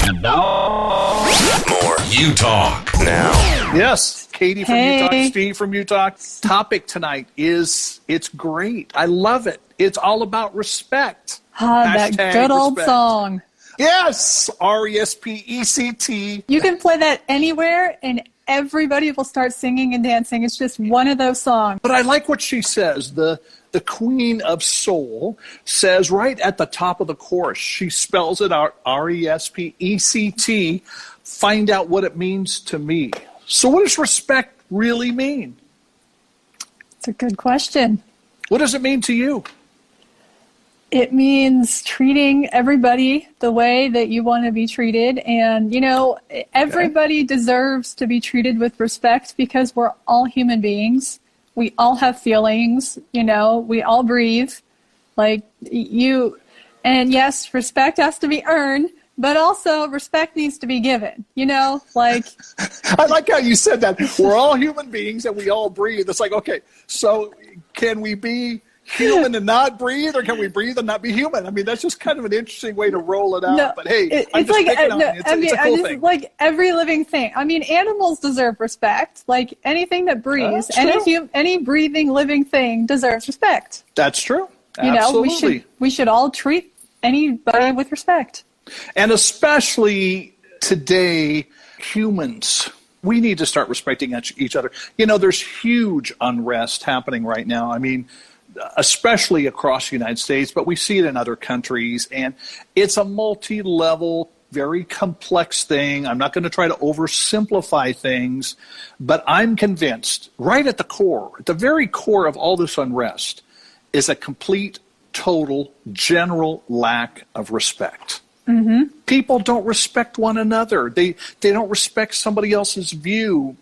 And now, more Utalk. Now. Yes, Katie from Utalk, Steve from Utalk. Topic tonight is, it's great. I love it. It's all about respect. That good old respect. song. Yes, R-E-S-P-E-C-T. You can play that anywhere and everybody will start singing and dancing. It's just one of those songs. But I like what she says. The Queen of Soul says right at the top of the chorus, she spells it out, R-E-S-P-E-C-T, find out what it means to me. So what does respect really mean? It's a good question. What does it mean to you? It means treating everybody the way that you want to be treated. And, you know, everybody deserves to be treated with respect because we're all human beings. We all have feelings, you know, we all breathe. Like you, and yes, respect has to be earned, but also respect needs to be given, you know, like. I like how you said that. We're all human beings and we all breathe. It's like, okay, so can we be human and not breathe, or can we breathe and not be human? I mean, that's just kind of an interesting way to roll it out. No, but hey, it's like it's a cool thing. Like every living thing. I mean, animals deserve respect. Like anything that breathes, any breathing living thing deserves respect. That's true. You Absolutely. know, we should all treat anybody with respect. And especially today, humans. We need to start respecting each other. You know, there's huge unrest happening right now. I mean, especially across the United States, but we see it in other countries. And it's a multi-level, very complex thing. I'm not going to try to oversimplify things, but I'm convinced right at the core, at the very core of all this unrest, is a complete, total, general lack of respect. Mm-hmm. People don't respect one another. They don't respect somebody else's view.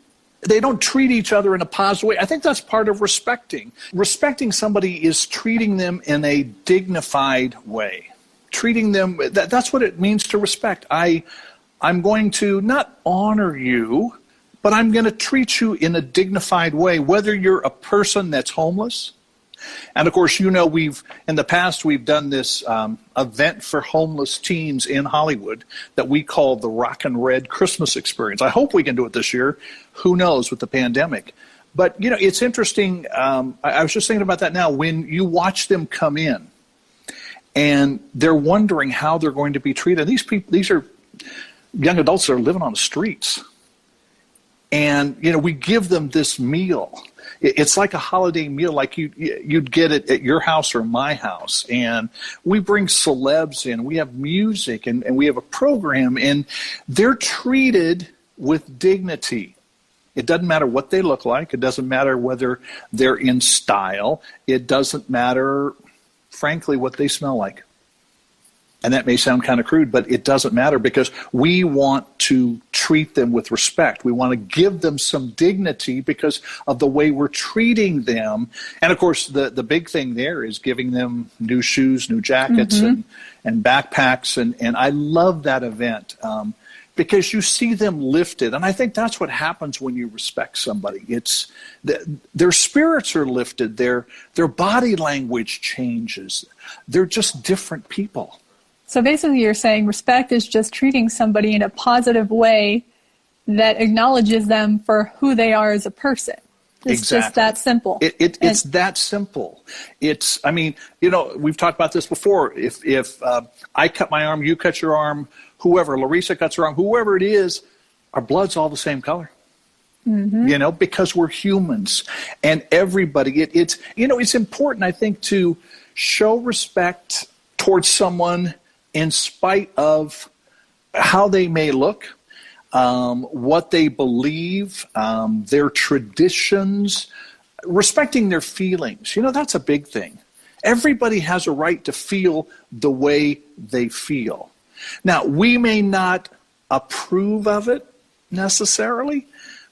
They don't treat each other in a positive way. I think that's part of respecting. Respecting somebody is treating them in a dignified way. Treating them, that's what it means to respect. I'm going to not honor you, but I'm going to treat you in a dignified way, whether you're a person that's homeless. And of course, you know, in the past, we've done this event for homeless teens in Hollywood that we call the Rock and Red Christmas Experience. I hope we can do it this year. Who knows with the pandemic? But, you know, it's interesting. I was just thinking about that now. When you watch them come in and they're wondering how they're going to be treated. These people, these are young adults that are living on the streets. And, you know, we give them this meal. It's like a holiday meal, like you'd get it at your house or my house. And we bring celebs in, we have music, and we have a program, and they're treated with dignity. It doesn't matter what they look like. It doesn't matter whether they're in style. It doesn't matter, frankly, what they smell like. And that may sound kind of crude, but it doesn't matter because we want to treat them with respect. We want to give them some dignity because of the way we're treating them. And of course, the big thing there is giving them new shoes, new jackets, and backpacks. And I love that event because you see them lifted. And I think that's what happens when you respect somebody. It's their spirits are lifted. Their body language changes. They're just different people. So basically you're saying respect is just treating somebody in a positive way that acknowledges them for who they are as a person. It's just that simple. It's that simple. I mean, you know, we've talked about this before. If I cut my arm, you cut your arm, whoever, Larissa cuts her arm, whoever it is, our blood's all the same color. Mm-hmm. You know, because we're humans. And everybody, it's important, I think, to show respect towards someone in spite of how they may look, what they believe, their traditions, respecting their feelings. You know, that's a big thing. Everybody has a right to feel the way they feel. Now, we may not approve of it necessarily.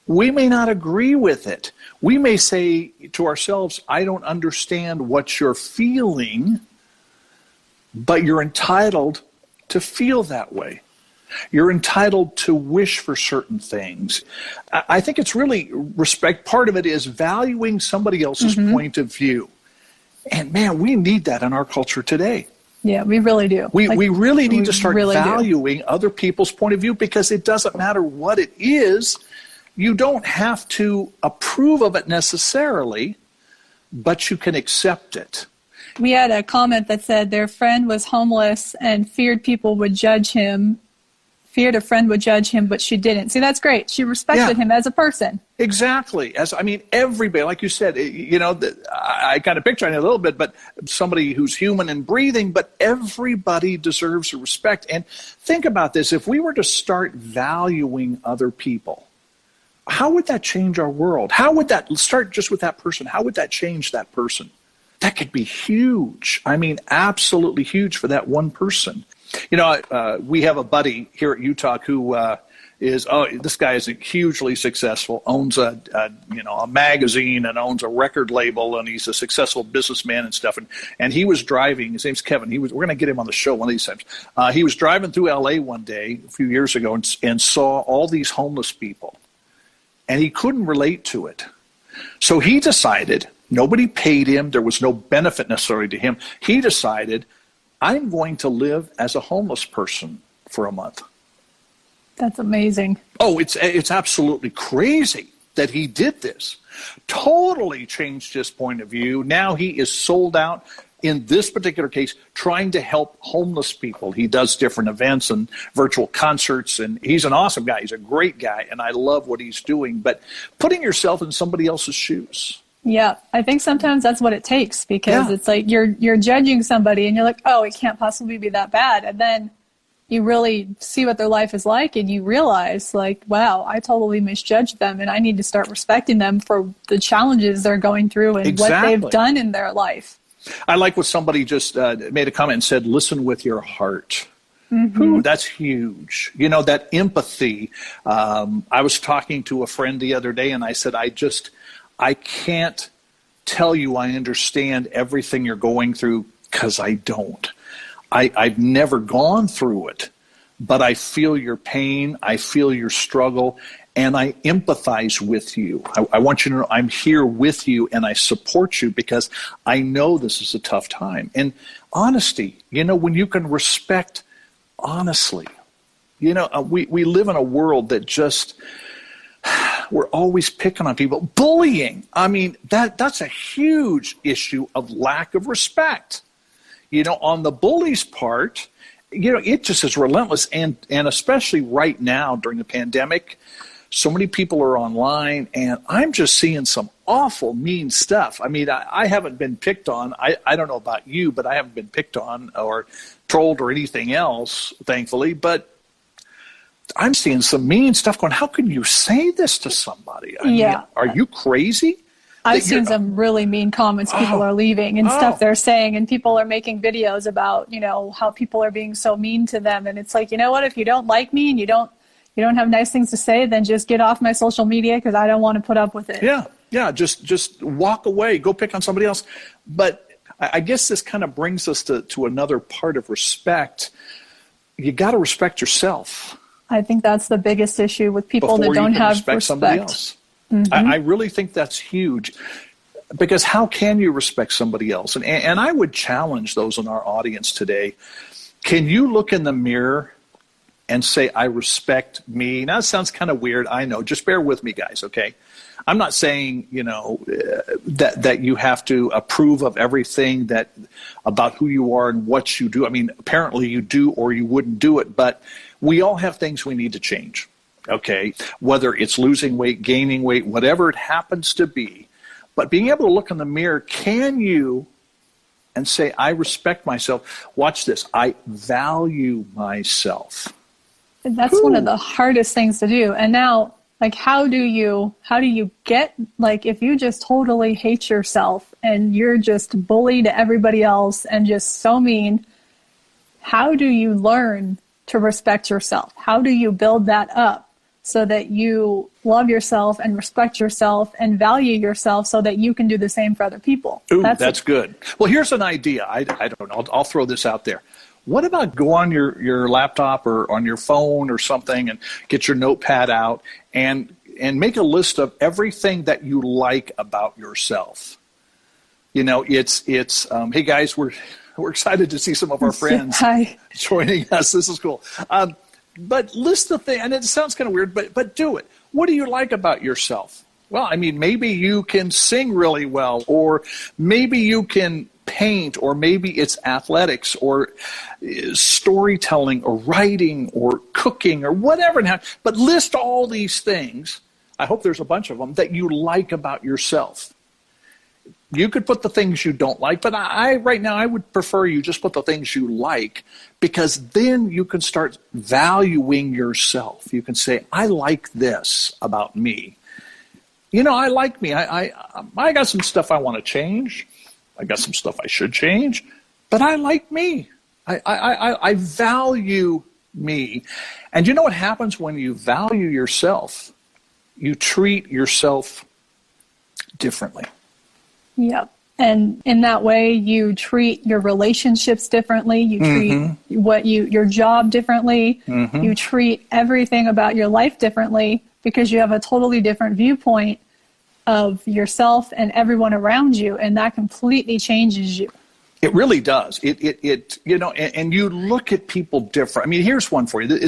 We may not agree with it. We may say to ourselves, I don't understand what you're feeling, but you're entitled to feel that way. You're entitled to wish for certain things. I think it's really respect. Part of it is valuing somebody else's point of view. And man, we need that in our culture today. Yeah, we really do. We really need to start really valuing other people's point of view, because it doesn't matter what it is. You don't have to approve of it necessarily, but you can accept it. We had a comment that said their friend was homeless and feared people would judge him, feared a friend would judge him, but she didn't. See, that's great. She respected him as a person. Exactly. Everybody, like you said, I got a picture on it a little bit, but somebody who's human and breathing, but everybody deserves respect. And think about this. If we were to start valuing other people, how would that change our world? How would that, start just with that person, how would that change that person? That could be huge. Absolutely huge for that one person. We have a buddy here at Utalk who this guy is hugely successful, owns a magazine and owns a record label, and he's a successful businessman and stuff. And he was driving, his name's Kevin. We're going to get him on the show one of these times. He was driving through LA one day a few years ago and saw all these homeless people, and he couldn't relate to it. So he decided, nobody paid him, there was no benefit necessarily to him. He decided, I'm going to live as a homeless person for a month. That's amazing. Oh, it's absolutely crazy that he did this. Totally changed his point of view. Now he is sold out, in this particular case, trying to help homeless people. He does different events and virtual concerts, and he's an awesome guy. He's a great guy, and I love what he's doing. But putting yourself in somebody else's shoes. Yeah, I think sometimes that's what it takes, because it's like you're judging somebody and you're like, oh, it can't possibly be that bad. And then you really see what their life is like and you realize, like, wow, I totally misjudged them, and I need to start respecting them for the challenges they're going through and what they've done in their life. I like what somebody just made a comment and said, listen with your heart. Mm-hmm. Ooh, that's huge. That empathy. I was talking to a friend the other day and I said, I can't tell you I understand everything you're going through, because I don't. I've never gone through it, but I feel your pain, I feel your struggle, and I empathize with you. I want you to know I'm here with you and I support you, because I know this is a tough time. And honesty, when you can respect honestly, we live in a world that just... we're always picking on people. Bullying. That's a huge issue of lack of respect. On the bully's part, it just is relentless. And especially right now during the pandemic, so many people are online, and I'm just seeing some awful mean stuff. I haven't been picked on. I don't know about you, but I haven't been picked on or trolled or anything else, thankfully. But I'm seeing some mean stuff going, how can you say this to somebody? Are you crazy? I've seen some really mean comments people are leaving and stuff they're saying, and people are making videos about, how people are being so mean to them. And it's like, you know what, if you don't like me and you don't have nice things to say, then just get off my social media, because I don't want to put up with it. Yeah, just walk away, go pick on somebody else. But I guess this kind of brings us to another part of respect. You got to respect yourself. I think that's the biggest issue with people that don't have respect. Somebody else. Mm-hmm. I really think that's huge, because how can you respect somebody else? And I would challenge those in our audience today. Can you look in the mirror and say, I respect me? Now, that sounds kind of weird. I know. Just bear with me, guys, okay? I'm not saying, that you have to approve of everything about who you are and what you do. Apparently you do, or you wouldn't do it, but we all have things we need to change, okay? Whether it's losing weight, gaining weight, whatever it happens to be. But being able to look in the mirror, can you, and say, I respect myself. Watch this. I value myself. And that's one of the hardest things to do. And now, how do you get, if you just totally hate yourself and you're just bully to everybody else and just so mean, how do you learn to respect yourself? How do you build that up so that you love yourself and respect yourself and value yourself so that you can do the same for other people? Ooh, that's good. Well, here's an idea. I don't know. I'll throw this out there. What about go on your laptop or on your phone or something and get your notepad out and make a list of everything that you like about yourself? It's hey guys, We're excited to see some of our friends Hi. joining us. This is cool. But list the thing, and it sounds kind of weird, but do it. What do you like about yourself? Well, I mean, maybe you can sing really well, or maybe you can paint, or maybe it's athletics, or storytelling, or writing, or cooking, or whatever. But list all these things. I hope there's a bunch of them that you like about yourself. You could put the things you don't like, but right now I would prefer you just put the things you like, because then you can start valuing yourself. You can say, I like this about me. You know, I like me. I got some stuff I want to change. I got some stuff I should change, but I like me. I value me. And you know what happens when you value yourself? You treat yourself differently. Yep. And in that way, you treat your relationships differently. You treat your job differently. You treat everything about your life differently, because you have a totally different viewpoint of yourself and everyone around you, and that completely changes you. It really does. It you know, and you look at people different. I mean, here's one for you.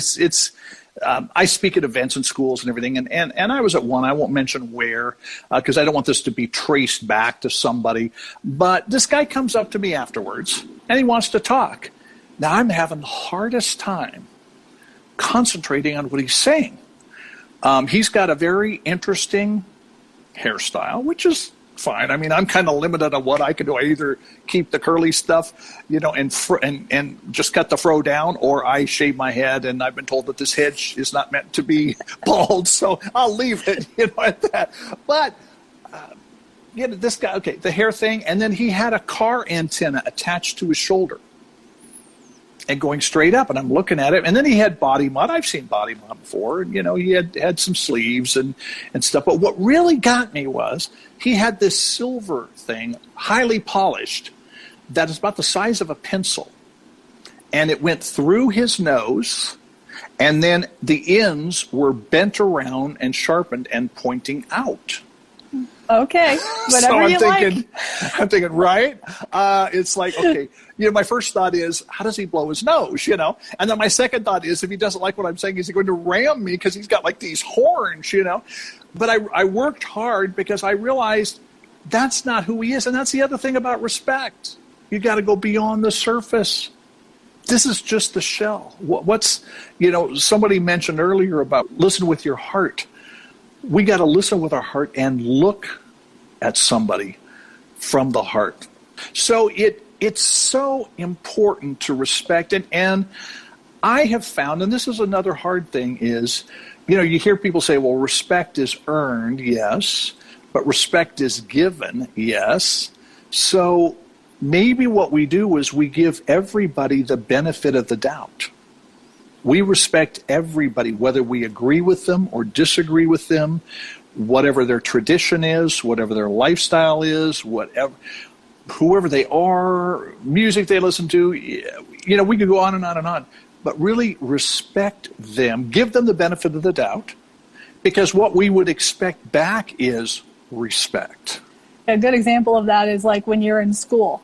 I speak at events and schools and everything, and I was at one. I won't mention where, because I don't want this to be traced back to somebody. But this guy comes up to me afterwards, and he wants to talk. Now, I'm having the hardest time concentrating on what he's saying. He's got a very interesting hairstyle, which is fine. I mean, I'm kind of limited on what I can do. I either keep the curly stuff, you know, and just cut the fro down, or I shave my head, and I've been told that this head is not meant to be bald, so I'll leave it, you know, at that. But, you know, this guy, okay, the hair thing, and then he had a car antenna attached to his shoulder and going straight up, and I'm looking at it, and then he had body mod. I've seen body mod before, and, you know, he had some sleeves and stuff, but what really got me was he had this silver thing, highly polished, that is about the size of a pencil, and it went through his nose, and then the ends were bent around and sharpened and pointing out. Okay, whatever I'm thinking, right? It's like, okay, you know, my first thought is, how does he blow his nose, you know? And then my second thought is, if he doesn't like what I'm saying, is he going to ram me because he's got like these horns, you know? But I worked hard because I realized that's not who he is. And that's the other thing about respect. You got to go beyond the surface. This is just the shell. What's, you know, somebody mentioned earlier about listen with your heart. We got to listen with our heart and look at somebody from the heart. So it's so important to respect. And I have found, and this is another hard thing, is, you know, you hear people say, well, respect is earned, yes, but respect is given, yes. So maybe what we do is we give everybody the benefit of the doubt. We respect everybody, whether we agree with them or disagree with them, whatever their tradition is, whatever their lifestyle is, whoever they are, music they listen to. You know, we could go on and on and on. But really respect them, give them the benefit of the doubt, because what we would expect back is respect. A good example of that is like when you're in school.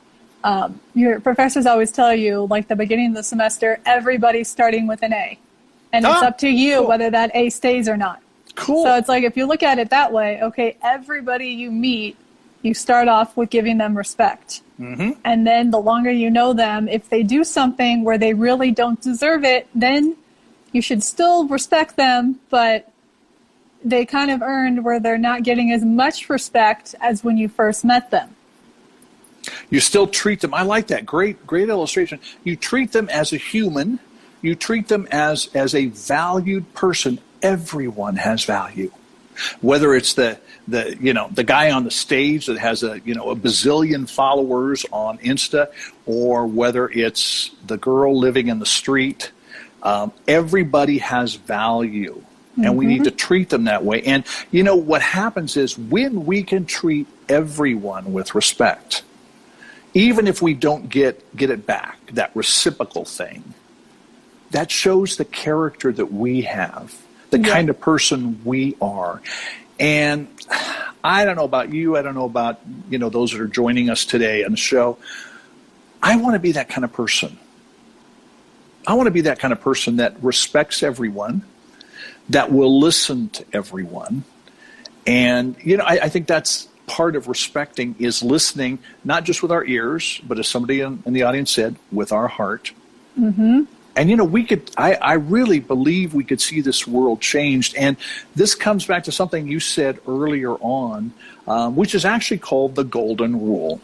Your professors always tell you, like the beginning of the semester, everybody's starting with an A. And it's up to you whether that A stays or not. Cool. So it's like, if you look at it that way, okay, everybody you meet, you start off with giving them respect. And then the longer you know them, if they do something where they really don't deserve it, then you should still respect them, but they kind of earned where they're not getting as much respect as when you first met them. You still treat them. I like that. Great illustration. You treat them as a human. You treat them as a valued person. Everyone has value. Whether it's the guy on the stage that has a bazillion followers on Insta, or whether it's the girl living in the street, everybody has value. And we need to treat them that way. And you know what happens is, when we can treat everyone with respect, even if we don't get it back, that reciprocal thing, that shows the character that we have, the kind of person we are. And I don't know about you, I don't know about, those that are joining us today on the show. I want to be that kind of person. I want to be that kind of person that respects everyone, that will listen to everyone. And, I think that's part of respecting, is listening, not just with our ears, but as somebody in the audience said, with our heart. Mm-hmm. And, I really believe we could see this world changed. And this comes back to something you said earlier on, which is actually called the golden rule.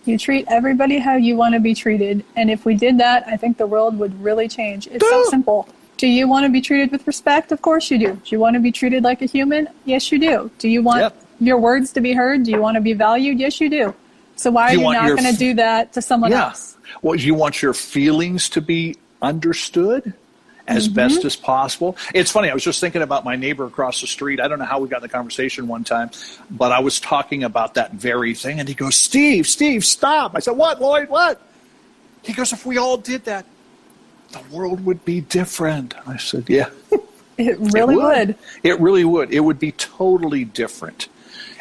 You treat everybody how you want to be treated. And if we did that, I think the world would really change. It's so simple. Do you want to be treated with respect? Of course you do. Do you want to be treated like a human? Yes, you do. Do you want your words to be heard? Do you want to be valued? Yes, you do. So why are you not going to do that to someone else? Well, you want your feelings to be understood as best as possible. It's funny, I was just thinking about my neighbor across the street. I don't know how we got in the conversation one time, but I was talking about that very thing, and he goes, Steve, stop. I said, what, Lloyd, what? He goes, if we all did that, the world would be different. I said, yeah. It really would. It really would. It would be totally different.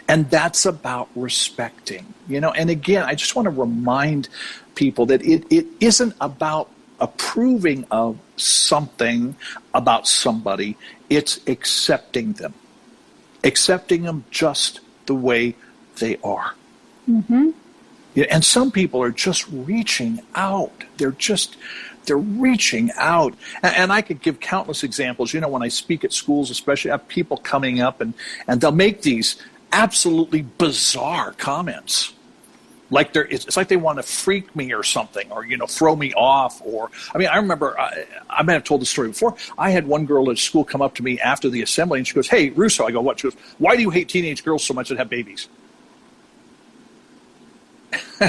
And that's about respecting, And again, I just want to remind people that it isn't about approving of something about somebody. It's accepting them just the way they are. Mm-hmm. Yeah, and some people are just reaching out. They're reaching out. And I could give countless examples. When I speak at schools, especially, I have people coming up and they'll make these absolutely bizarre comments. Like it's like they want to freak me or something, or throw me off. Or I remember I may have told the story before. I had one girl at school come up to me after the assembly, and she goes, "Hey, Russo." I go, "What?" She goes, "Why do you hate teenage girls so much that have babies?"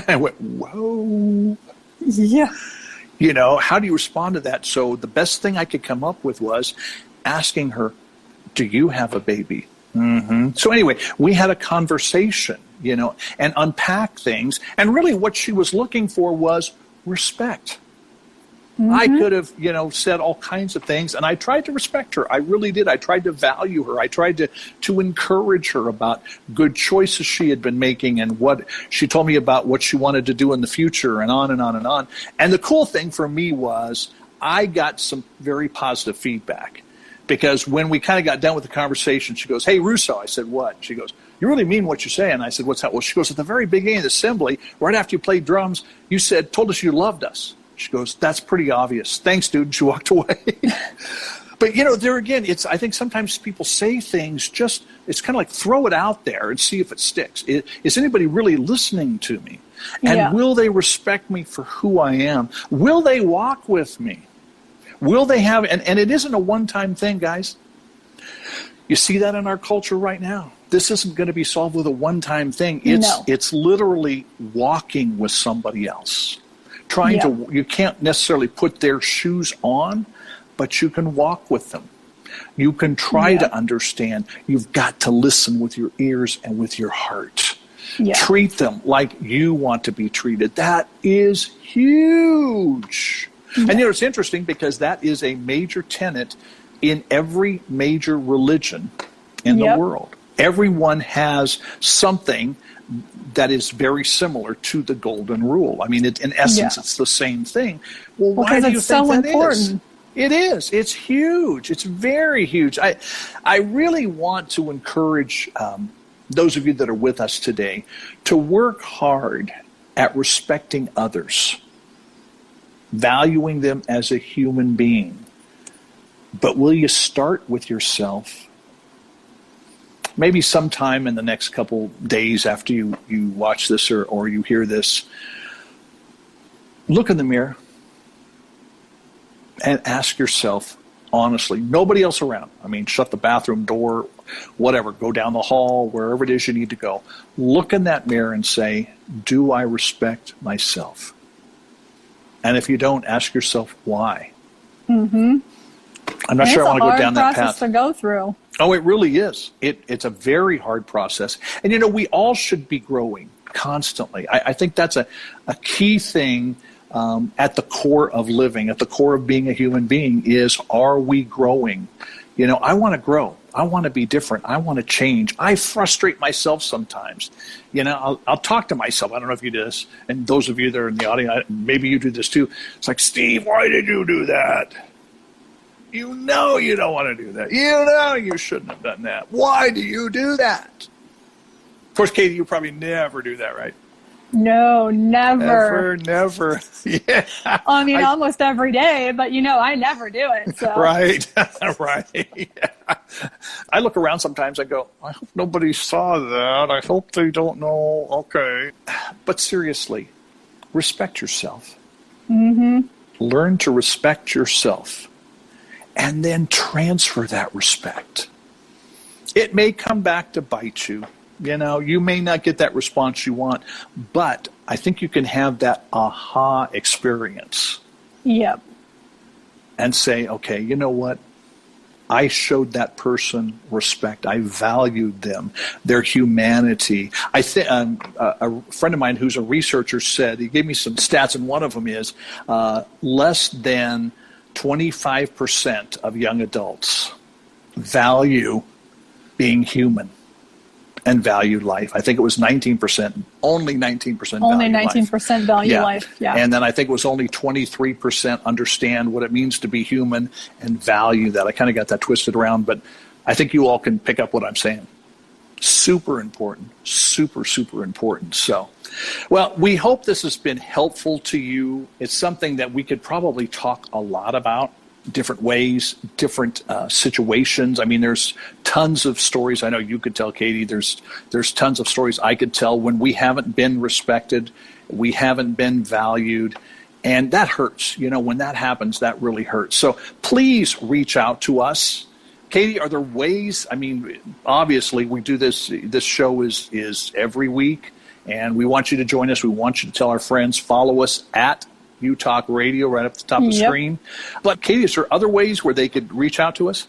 I went, "Whoa." Yeah. How do you respond to that? So the best thing I could come up with was asking her, "Do you have a baby?" Mm-hmm. So anyway, we had a conversation, and unpack things. And really what she was looking for was respect. Mm-hmm. I could have, said all kinds of things, and I tried to respect her. I really did. I tried to value her. I tried to encourage her about good choices she had been making, and what she told me about what she wanted to do in the future, and on and on and on. And the cool thing for me was I got some very positive feedback. Because when we kind of got done with the conversation, she goes, "Hey, Russo." I said, "What?" She goes, "You really mean what you say?" And I said, "What's that?" Well, she goes, "At the very beginning of the assembly, right after you played drums, you told us you loved us." She goes, "That's pretty obvious. Thanks, dude." And she walked away. But, there again, I think sometimes people say things it's kind of like throw it out there and see if it sticks. Is anybody really listening to me? And will they respect me for who I am? Will they walk with me? Will they have, and it isn't a one-time thing, guys. You see that in our culture right now. This isn't going to be solved with a one-time thing. It's literally walking with somebody else. You can't necessarily put their shoes on, but you can walk with them. You can try to understand. You've got to listen with your ears and with your heart. Yeah. Treat them like you want to be treated. That is huge. Yeah. And it's interesting because that is a major tenet in every major religion in the world. Everyone has something that is very similar to the golden rule. In essence, it's the same thing. Well, why do you think that is? It is. It's huge. It's very huge. I really want to encourage those of you that are with us today to work hard at respecting others, valuing them as a human being. But will you start with yourself? Maybe sometime in the next couple days after you watch this or you hear this, look in the mirror and ask yourself honestly, nobody else around. Shut the bathroom door, whatever, go down the hall, wherever it is you need to go. Look in that mirror and say, do I respect myself? And if you don't, ask yourself why. Mm-hmm. I'm not sure I want to go down that path. It's a hard process to go through. Oh, it really is. It's a very hard process. And, we all should be growing constantly. I think that's a key thing at the core of living, at the core of being a human being is, are we growing? I want to grow. I want to be different. I want to change. I frustrate myself sometimes. I'll talk to myself. I don't know if you do this, and those of you that are in the audience, maybe you do this too. It's like, Steve, why did you do that? You know you don't want to do that. You know you shouldn't have done that. Why do you do that? Of course, Katie, you probably never do that, right? No, never. Never. Yeah. I mean, almost every day, but I never do it. So. Right. Right. Yeah. I look around sometimes, I go, I hope nobody saw that. I hope they don't know. Okay. But seriously, respect yourself. Mm-hmm. Learn to respect yourself and then transfer that respect. It may come back to bite you. You may not get that response you want, but I think you can have that aha experience. Yep. And say, okay, you know what? I showed that person respect. I valued them, their humanity. I think a friend of mine who's a researcher said, he gave me some stats, and one of them is less than 25% of young adults value being human and value life. I think it was 19%, only 19% only value 19% life. value life, yeah. And then I think it was only 23% understand what it means to be human and value that. I kind of got that twisted around, but I think you all can pick up what I'm saying. Super important, super, super important. So, well, we hope this has been helpful to you. It's something that we could probably talk a lot about. Different ways, different situations. I mean, there's tons of stories. I know you could tell, Katie. There's tons of stories I could tell when we haven't been respected, we haven't been valued, and that hurts. When that happens, that really hurts. So please reach out to us. Katie, are there ways? I mean, obviously, we do this. This show is every week, and we want you to join us. We want you to tell our friends. Follow us at Utalk Radio right up at the top of the screen. But Katie, is there other ways where they could reach out to us?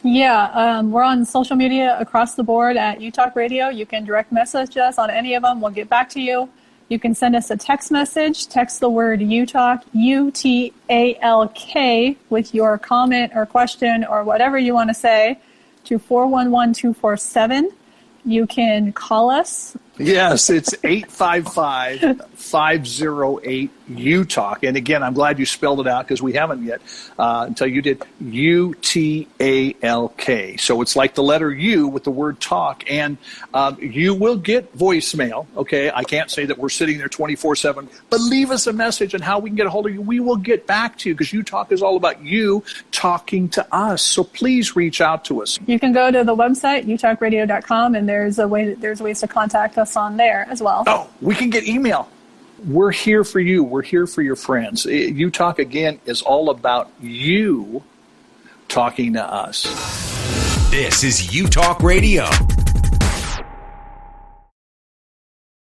Yeah, we're on social media across the board at Utalk Radio. You can direct message us on any of them. We'll get back to you. You can send us a text message. Text the word Utalk, UTALK, with your comment or question or whatever you want to say to 411-247. You can call us. Yes, it's 855-508-UTALK. And again, I'm glad you spelled it out because we haven't yet until you did. UTALK. So it's like the letter U with the word talk. And you will get voicemail. Okay, I can't say that we're sitting there 24/7, but leave us a message and how we can get a hold of you. We will get back to you because UTalk is all about you talking to us. So please reach out to us. You can go to the website, utalkradio.com, and there's ways to contact us on there as well. Oh, we can get email. We're here for you. We're here for your friends. Utalk, again, is all about you talking to us. This is Utalk Radio.